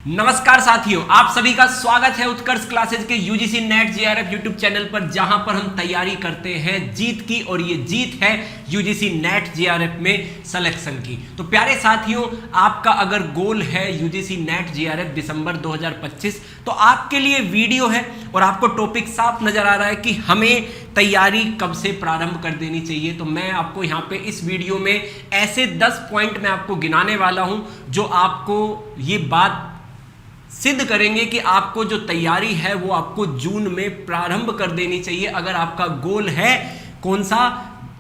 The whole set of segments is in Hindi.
नमस्कार साथियों, आप सभी का स्वागत है उत्कर्ष क्लासेस के UGC net JRF YouTube channel पर, जहां पर हम तैयारी करते हैं जीत की। और ये जीत है यूजीसी नेट जेआरएफ में सिलेक्शन की। तो प्यारे साथियों, आपका अगर गोल है यूजीसी नेट जेआरएफ दिसंबर 2025, तो आपके लिए वीडियो है और आपको टॉपिक साफ नजर आ रहा है कि हमें तैयारी कब से प्रारंभ कर देनी चाहिए। तो मैं आपको यहाँ पे इस वीडियो में ऐसे 10 पॉइंट मैं आपको गिनाने वाला हूं जो आपको ये बात सिद्ध करेंगे कि आपको जो तैयारी है वो आपको जून में प्रारंभ कर देनी चाहिए। अगर आपका गोल है कौन सा,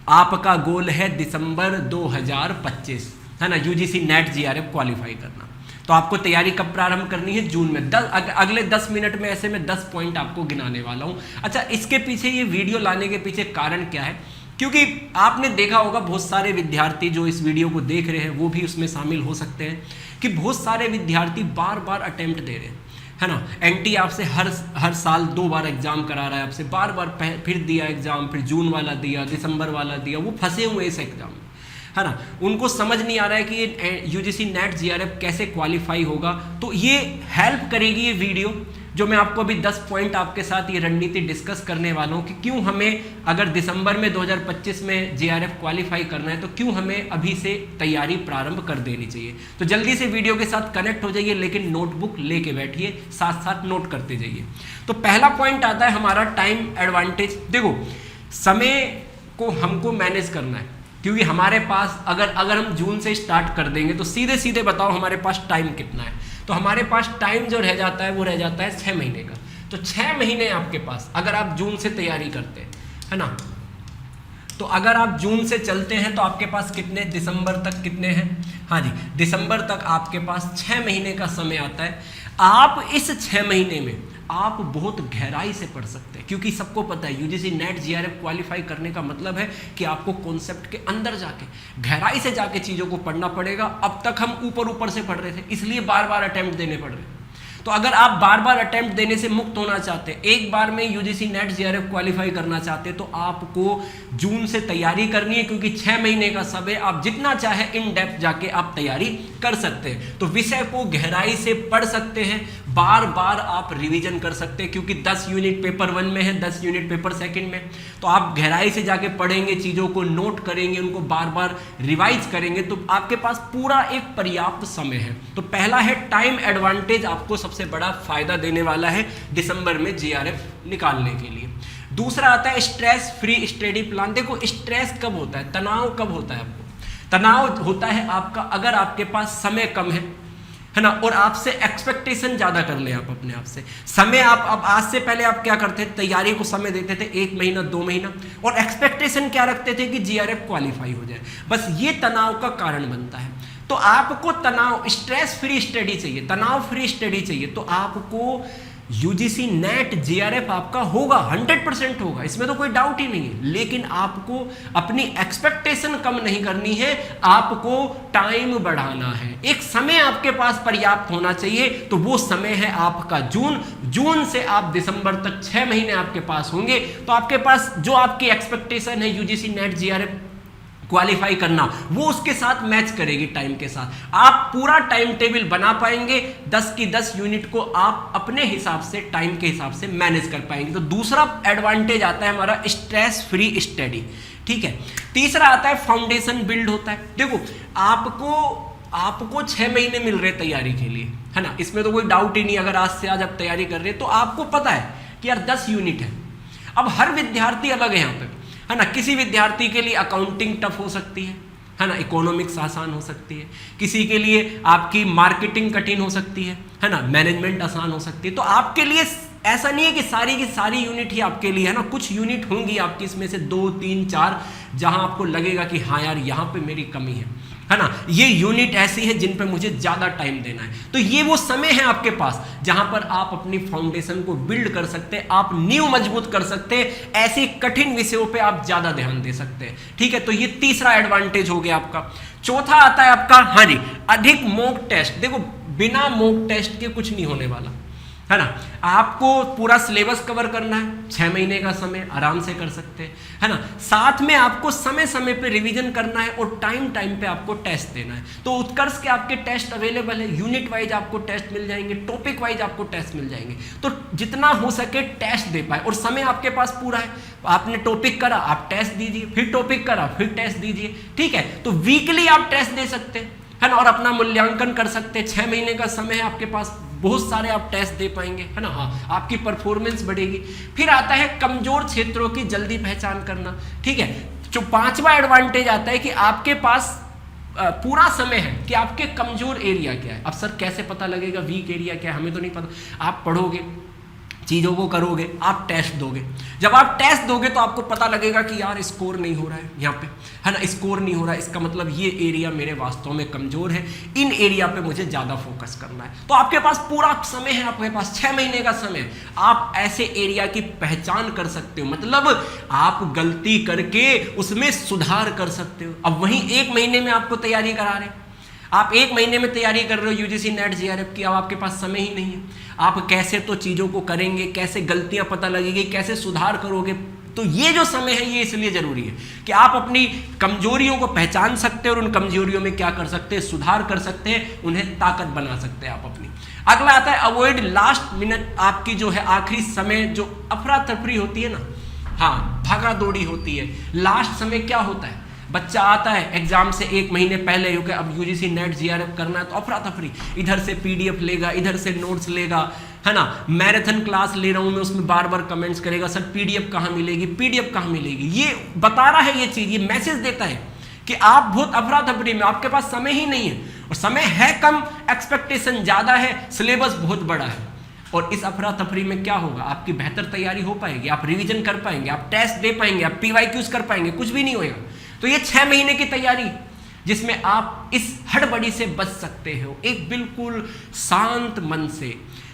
आपका गोल है दिसंबर 2025, है ना, यूजीसी नेट जेआरएफ क्वालिफाई करना, तो आपको तैयारी कब प्रारंभ करनी है, जून में। अगले 10 मिनट में ऐसे में 10 पॉइंट आपको गिनाने वाला हूं। अच्छा, इसके पीछे ये वीडियो लाने के पीछे कारण क्या है, क्योंकि आपने देखा होगा बहुत सारे विद्यार्थी जो इस वीडियो को देख रहे हैं वो भी उसमें शामिल हो सकते हैं कि बहुत सारे विद्यार्थी बार बार अटेम्प्ट दे रहे हैं, है ना। एनटी आपसे हर साल 2 बार एग्जाम करा रहा है, आपसे बार बार फिर दिया एग्जाम, फिर जून वाला दिया, दिसंबर वाला दिया, वो फंसे हुए इस एग्जाम में, है ना। उनको समझ नहीं आ रहा है कि ये यूजीसी नेट जेआरएफ कैसे क्वालिफाई होगा। तो ये हेल्प करेगी ये वीडियो, जो मैं आपको अभी 10 पॉइंट आपके साथ ये रणनीति डिस्कस करने वाला हूँ कि क्यों हमें अगर दिसंबर में 2025 में जेआरएफ क्वालिफाई करना है तो क्यों हमें अभी से तैयारी प्रारंभ कर देनी चाहिए। तो जल्दी से वीडियो के साथ कनेक्ट हो जाइए, लेकिन नोटबुक लेके बैठिए, साथ साथ नोट करते जाइए। तो पहला पॉइंट आता है हमारा टाइम एडवांटेज। देखो, समय को हमको मैनेज करना है, क्योंकि हमारे पास अगर हम जून से स्टार्ट कर देंगे तो सीधे सीधे बताओ हमारे पास टाइम कितना है। तो हमारे पास टाइम जो रह जाता है वो रह जाता है 6 महीने का। तो 6 महीने आपके पास, अगर आप जून से तैयारी करते हैं, है ना, तो अगर आप जून से चलते हैं तो आपके पास कितने, दिसंबर तक कितने हैं, हाँ जी, दिसंबर तक आपके पास 6 महीने का समय आता है। आप इस 6 महीने में आप बहुत गहराई से पढ़ सकते हैं, क्योंकि सबको पता है यूजीसी नेट जेआरएफ क्वालिफाई करने का मतलब है कि आपको कॉन्सेप्ट के अंदर जाके गहराई से जाके चीज़ों को पढ़ना पड़ेगा। अब तक हम ऊपर ऊपर से पढ़ रहे थे, इसलिए बार बार अटेम्प्ट देने पड़ रहे हैं। तो अगर आप बार बार अटेम्प्ट देने से मुक्त होना चाहते हैं, एक बार में यूजीसी नेट जेआरएफ क्वालिफाई करना चाहते हैं, तो आपको जून से तैयारी करनी है, क्योंकि 6 महीने का समय आप जितना चाहे इन डेप्थ जाके आप तैयारी कर सकते हैं। तो विषय को गहराई से पढ़ सकते हैं, बार बार आप रिवीजन कर सकते हैं, क्योंकि 10 यूनिट पेपर 1 में है, 10 यूनिट पेपर 2 में। तो आप गहराई से जाके पढ़ेंगे, चीज़ों को नोट करेंगे, उनको बार बार रिवाइज करेंगे, तो आपके पास पूरा एक पर्याप्त समय है। तो पहला है टाइम एडवांटेज, आपको सबसे बड़ा फायदा देने वाला है दिसंबर में जेआरएफ निकालने के लिए। दूसरा आता है स्ट्रेस फ्री स्टडी प्लान। देखो, स्ट्रेस कब होता है, तनाव कब होता है आपको, तनाव होता है आपका अगर आपके पास समय कम है ना, और आपसे एक्सपेक्टेशन ज्यादा कर ले आप अपने आप से। समय आप अब आज से पहले आप क्या करते थे, तैयारी को समय देते थे 1 महीना 2 महीना, और एक्सपेक्टेशन क्या रखते थे कि जेआरएफ क्वालिफाई हो जाए। बस ये तनाव का कारण बनता है। तो आपको तनाव, स्ट्रेस फ्री स्टडी चाहिए, तनाव फ्री स्टडी चाहिए, तो आपको यूजीसी नेट जेआरएफ आपका होगा, 100% होगा, इसमें तो कोई डाउट ही नहीं है। लेकिन आपको अपनी एक्सपेक्टेशन कम नहीं करनी है, आपको टाइम बढ़ाना है। एक समय आपके पास पर्याप्त होना चाहिए, तो वो समय है आपका जून से आप दिसंबर तक 6 महीने आपके पास होंगे। तो आपके पास जो आपकी एक्सपेक्टेशन है यूजीसी नेट जेआरएफ क्वालिफाई करना, वो उसके साथ मैच करेगी टाइम के साथ। आप पूरा टाइम टेबल बना पाएंगे, 10 की 10 यूनिट को आप अपने हिसाब से, टाइम के हिसाब से मैनेज कर पाएंगे। तो दूसरा एडवांटेज आता है हमारा स्ट्रेस फ्री स्टडी, ठीक है। तीसरा आता है फाउंडेशन बिल्ड होता है। देखो, आपको 6 महीने मिल रहे तैयारी के लिए, है ना, इसमें तो कोई डाउट ही नहीं। अगर आज से आज आप तैयारी कर रहे हैं तो आपको पता है कि यार 10 यूनिट है। अब हर विद्यार्थी अलग है यहाँ पे, है ना। किसी विद्यार्थी के लिए अकाउंटिंग टफ हो सकती है ना, इकोनॉमिक्स आसान हो सकती है, किसी के लिए आपकी मार्केटिंग कठिन हो सकती है ना, मैनेजमेंट आसान हो सकती है। तो आपके लिए ऐसा नहीं है कि सारी की सारी यूनिट ही आपके लिए, है ना, कुछ यूनिट होंगी आपकी इसमें से 2, 3, 4 जहां आपको लगेगा कि हाँ यार यहाँ पे मेरी कमी है ना, ये यूनिट ऐसी है जिन पे मुझे ज़्यादा टाइम देना है। तो ये वो समय है आपके पास जहां पर आप अपनी फाउंडेशन को बिल्ड कर सकते हैं, आप नींव मजबूत कर सकते हैं, ऐसे कठिन विषयों पे आप ज़्यादा ध्यान दे सकते हैं, ठीक है। तो ये तीसरा एडवांटेज हो गया आपका। चौथा आता है आपका, हाँ जी, अधिक मॉक टेस्ट। देखो, बिना मॉक टेस्ट के कुछ नहीं होने वाला, है ना। आपको पूरा सिलेबस कवर करना है, 6 महीने का समय आराम से कर सकते हैं, है ना। साथ में आपको समय समय पे रिवीजन करना है और टाइम टाइम पे आपको टेस्ट देना है। तो उत्कर्ष के आपके टेस्ट अवेलेबल है, यूनिट वाइज आपको टेस्ट मिल जाएंगे, टॉपिक वाइज आपको टेस्ट मिल जाएंगे। तो जितना हो सके टेस्ट दे पाए, और समय आपके पास पूरा है। आपने टॉपिक करा, आप टेस्ट दीजिए, फिर टॉपिक करा, फिर टेस्ट दीजिए, ठीक है। तो वीकली आप टेस्ट दे सकते हैं, है ना, और अपना मूल्यांकन कर सकते हैं। 6 महीने का समय है आपके पास, बहुत सारे आप टेस्ट दे पाएंगे, है ना। हाँ, आपकी परफॉर्मेंस बढ़ेगी। फिर आता है कमजोर क्षेत्रों की जल्दी पहचान करना, ठीक है। जो 5वां एडवांटेज आता है कि आपके पास पूरा समय है कि आपके कमजोर एरिया क्या है। अब सर कैसे पता लगेगा वीक एरिया क्या है, हमें तो नहीं पता। आप पढ़ोगे, चीज़ों को करोगे, आप टेस्ट दोगे। जब आप टेस्ट दोगे तो आपको पता लगेगा कि यार स्कोर नहीं हो रहा है यहाँ पे, है ना, स्कोर नहीं हो रहा है, इसका मतलब ये एरिया मेरे वास्तव में कमजोर है, इन एरिया पे मुझे ज़्यादा फोकस करना है। तो आपके पास पूरा समय है, आपके पास 6 महीने का समय है। आप ऐसे एरिया की पहचान कर सकते हो, मतलब आप गलती करके उसमें सुधार कर सकते हो। अब वहीं 1 महीने में आपको तैयारी करा रहे हैं, आप 1 महीने में तैयारी कर रहे हो यूजीसी नेट जीआरएफ की, अब आपके पास समय ही नहीं है। आप कैसे तो चीज़ों को करेंगे, कैसे गलतियां पता लगेगी, कैसे सुधार करोगे। तो ये जो समय है ये इसलिए जरूरी है कि आप अपनी कमजोरियों को पहचान सकते हैं और उन कमजोरियों में क्या कर सकते हैं, सुधार कर सकते हैं, उन्हें ताकत बना सकते हैं आप अपनी। अगला आता है अवॉइड लास्ट मिनट। आपकी जो है आखिरी समय जो अफरा तफरी होती है ना, हाँ, भागा दौड़ी होती है। लास्ट समय क्या होता है, बच्चा आता है एग्जाम से 1 महीने पहले, क्योंकि अब यूजीसी नेट जीआरएफ करना है, तो अफरा तफरी, इधर से पीडीएफ लेगा, इधर से नोट्स लेगा, है ना। मैराथन क्लास ले रहा हूं मैं, उसमें बार बार कमेंट्स करेगा, सर पीडीएफ कहाँ मिलेगी, पीडीएफ कहाँ मिलेगी। ये बता रहा है, ये चीज, ये मैसेज देता है कि आप बहुत अफरा तफरी में, आपके पास समय ही नहीं है, और समय है कम, एक्सपेक्टेशन ज्यादा है, सिलेबस बहुत बड़ा है। और इस अफरा तफरी में क्या होगा, आपकी बेहतर तैयारी हो पाएगी, आप रिवीजन कर पाएंगे, आप टेस्ट दे पाएंगे, आप पीवाईक्यूज कर पाएंगे, कुछ भी नहीं होगा। तो ये 6 महीने की तैयारी जिसमें आप इस हड़बड़ी से बच सकते हो, एक बिल्कुल शांत मन से,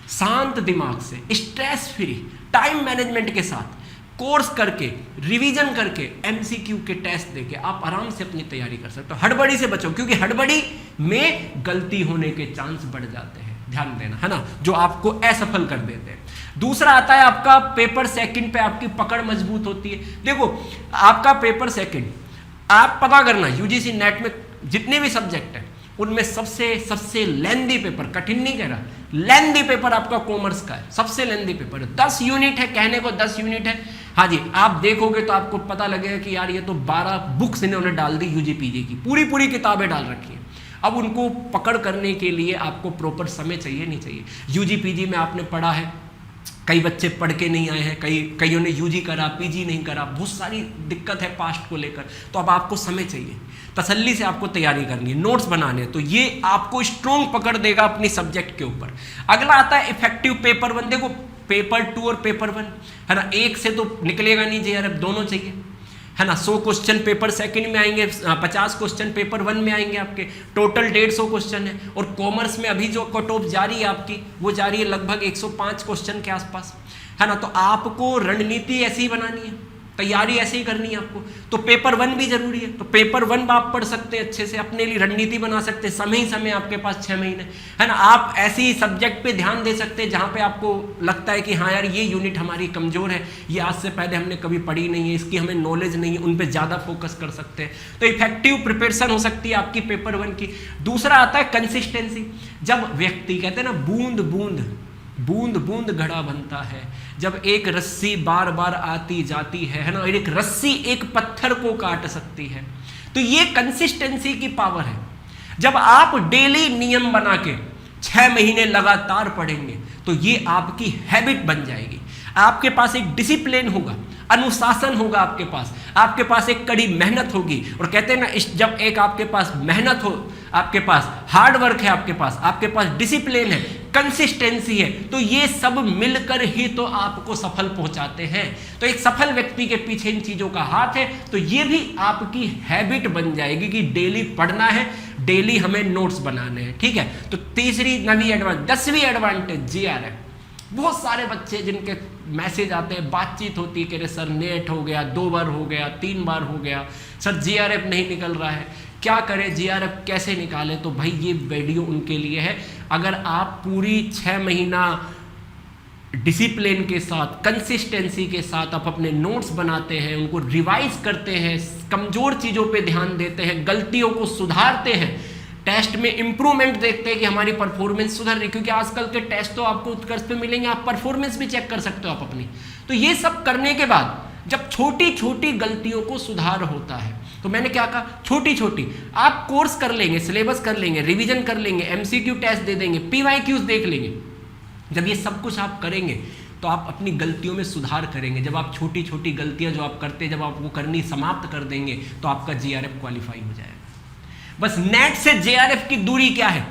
शांत दिमाग से, स्ट्रेस फ्री, टाइम मैनेजमेंट के साथ कोर्स करके, रिवीजन करके, एमसीक्यू के टेस्ट देके आप आराम से अपनी तैयारी कर सकते हो। हड़बड़ी से बचो, क्योंकि हड़बड़ी में गलती होने के चांस बढ़ जाते हैं, ध्यान देना, है ना, जो आपको असफल कर देते हैं। दूसरा आता है आपका पेपर सेकंड पे आपकी पकड़ मजबूत होती है। देखो आपका पेपर सेकंड, आप पता करना यूजीसी नेट में जितने भी सब्जेक्ट हैं उनमें सबसे लेंदी पेपर, कठिन नहीं कह रहा, लेंदी पेपर आपका कॉमर्स का है, सबसे लेंदी पेपर है। 10 यूनिट है, कहने को 10 यूनिट है, हाँ जी, आप देखोगे तो आपको पता लगेगा कि यार ये तो 12 बुक्स इन्होंने डाल दी, यूजीपीजी की पूरी किताबें डाल रखी हैं। अब उनको पकड़ करने के लिए आपको प्रॉपर समय चाहिए, नहीं चाहिए। यूजीपीजी में आपने पढ़ा है, कई बच्चे पढ़ के नहीं आए हैं, कईयों ने यूजी करा, पीजी नहीं करा, बहुत सारी दिक्कत है पास्ट को लेकर। तो अब आपको समय चाहिए, तसल्ली से आपको तैयारी करनी है, नोट्स बनाने हैं, तो ये आपको स्ट्रॉन्ग पकड़ देगा अपनी सब्जेक्ट के ऊपर। अगला आता है इफेक्टिव पेपर 1। देखो पेपर 2 और पेपर 1, है ना, एक से तो निकलेगा नहीं जीआरएफ, दोनों चाहिए, है ना। 100 क्वेश्चन पेपर सेकंड में आएंगे, 50 क्वेश्चन पेपर 1 में आएंगे आपके, टोटल 150 क्वेश्चन है। और कॉमर्स में अभी जो कट ऑफ जारी है आपकी, वो जारी है लगभग 105 क्वेश्चन के आसपास, है ना। तो आपको रणनीति ऐसी ही बनानी है, तैयारी ऐसे ही करनी है आपको। तो पेपर 1 भी जरूरी है, तो पेपर 1 आप पढ़ सकते हैं अच्छे से, अपने लिए रणनीति बना सकते हैं। समय आपके पास 6 महीने, है ना। आप ऐसे ही सब्जेक्ट पे ध्यान दे सकते हैं जहां पे आपको लगता है कि हाँ यार ये यूनिट हमारी कमजोर है, ये आज से पहले हमने कभी पढ़ी नहीं है, इसकी हमें नॉलेज नहीं है, उन पे ज्यादा फोकस कर सकते हैं। तो इफेक्टिव प्रिपरेशन हो सकती है आपकी पेपर 1 की। दूसरा आता है कंसिस्टेंसी। जब व्यक्ति, कहते हैं ना, बूंद बूंद घड़ा बनता है, जब एक रस्सी बार बार आती जाती है ना, और एक रस्सी एक पत्थर को काट सकती है। तो ये कंसिस्टेंसी की पावर है। जब आप डेली नियम बना के 6 महीने लगातार पढ़ेंगे तो ये आपकी हैबिट बन जाएगी। आपके पास एक डिसिप्लिन होगा, अनुशासन होगा, आपके पास एक कड़ी मेहनत होगी। और कहते हैं ना, जब एक आपके पास मेहनत हो, आपके पास हार्ड वर्क है, आपके पास डिसिप्लिन है, कंसिस्टेंसी है, तो ये सब मिलकर ही तो आपको सफल पहुंचाते हैं। तो एक सफल व्यक्ति के पीछे इन चीजों का हाथ है। तो ये भी आपकी हैबिट बन जाएगी कि डेली पढ़ना है, डेली हमें नोट्स बनाने हैं, ठीक है। तो तीसरी नवी एडवांटेज, 10वीं एडवांटेज जीआरएफ। बहुत सारे बच्चे जिनके मैसेज आते हैं, बातचीत होती है कि सर नेट हो गया, 2 बार हो गया, 3 बार हो गया, सर जीआरएफ नहीं निकल रहा है, क्या करें, जीआरएफ कैसे निकालें। तो भाई ये वीडियो उनके लिए है। अगर आप पूरी 6 महीना डिसिप्लिन के साथ, कंसिस्टेंसी के साथ आप अपने नोट्स बनाते हैं, उनको रिवाइज करते हैं, कमज़ोर चीज़ों पे ध्यान देते हैं, गलतियों को सुधारते हैं, टेस्ट में इंप्रूवमेंट देखते हैं कि हमारी परफॉर्मेंस सुधर रही, क्योंकि आजकल के टेस्ट तो आपको उत्कर्ष पे मिलेंगे, आप परफॉर्मेंस भी चेक कर सकते हो आप अपनी। तो ये सब करने के बाद जब छोटी छोटी गलतियों को सुधार होता है, तो मैंने क्या कहा, छोटी छोटी आप कोर्स कर लेंगे, सिलेबस कर लेंगे, रिवीजन कर लेंगे, एमसीक्यू टेस्ट दे देंगे, पीवाईक्यूज देख लेंगे। जब ये सब कुछ आप करेंगे तो आप अपनी गलतियों में सुधार करेंगे। जब आप छोटी छोटी गलतियां जो आप करते हैं, जब आप वो करनी समाप्त कर देंगे तो आपका जेआरएफ क्वालिफाई हो जाएगा। बस नेट से जेआरएफ की दूरी क्या है,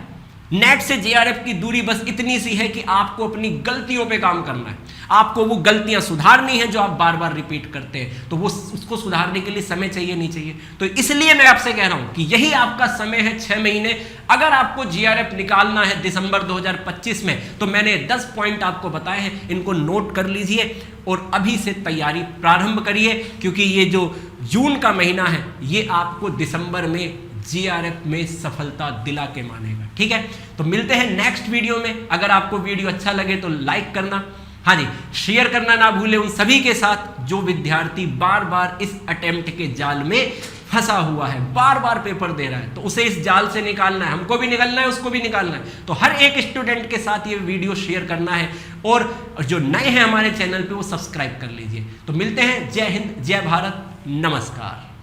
नेट से जेआरएफ की दूरी बस इतनी सी है कि आपको अपनी गलतियों पे काम करना है, आपको वो गलतियां सुधारनी है जो आप बार बार रिपीट करते हैं। तो वो उसको सुधारने के लिए समय चाहिए, नहीं चाहिए? तो इसलिए मैं आपसे कह रहा हूं कि यही आपका समय है, 6 महीने। अगर आपको जेआरएफ निकालना है दिसंबर 2025 में, तो मैंने 10 पॉइंट आपको बताए हैं, इनको नोट कर लीजिए और अभी से तैयारी प्रारंभ करिए, क्योंकि ये जो जून का महीना है ये आपको दिसंबर में जेआरएफ में सफलता दिला के मानेगा। ठीक है, तो मिलते हैं नेक्स्ट वीडियो में। अगर आपको वीडियो अच्छा लगे तो लाइक करना, हाँ जी, शेयर करना ना भूले उन सभी के साथ जो विद्यार्थी बार बार इस अटेम्प्ट के जाल में फंसा हुआ है, बार बार पेपर दे रहा है, तो उसे इस जाल से निकालना है, हमको भी निकलना है, उसको भी निकालना है। तो हर एक स्टूडेंट के साथ ये वीडियो शेयर करना है, और जो नए हैं हमारे चैनल पे वो सब्सक्राइब कर लीजिए। तो मिलते हैं, जय हिंद, जय भारत, नमस्कार।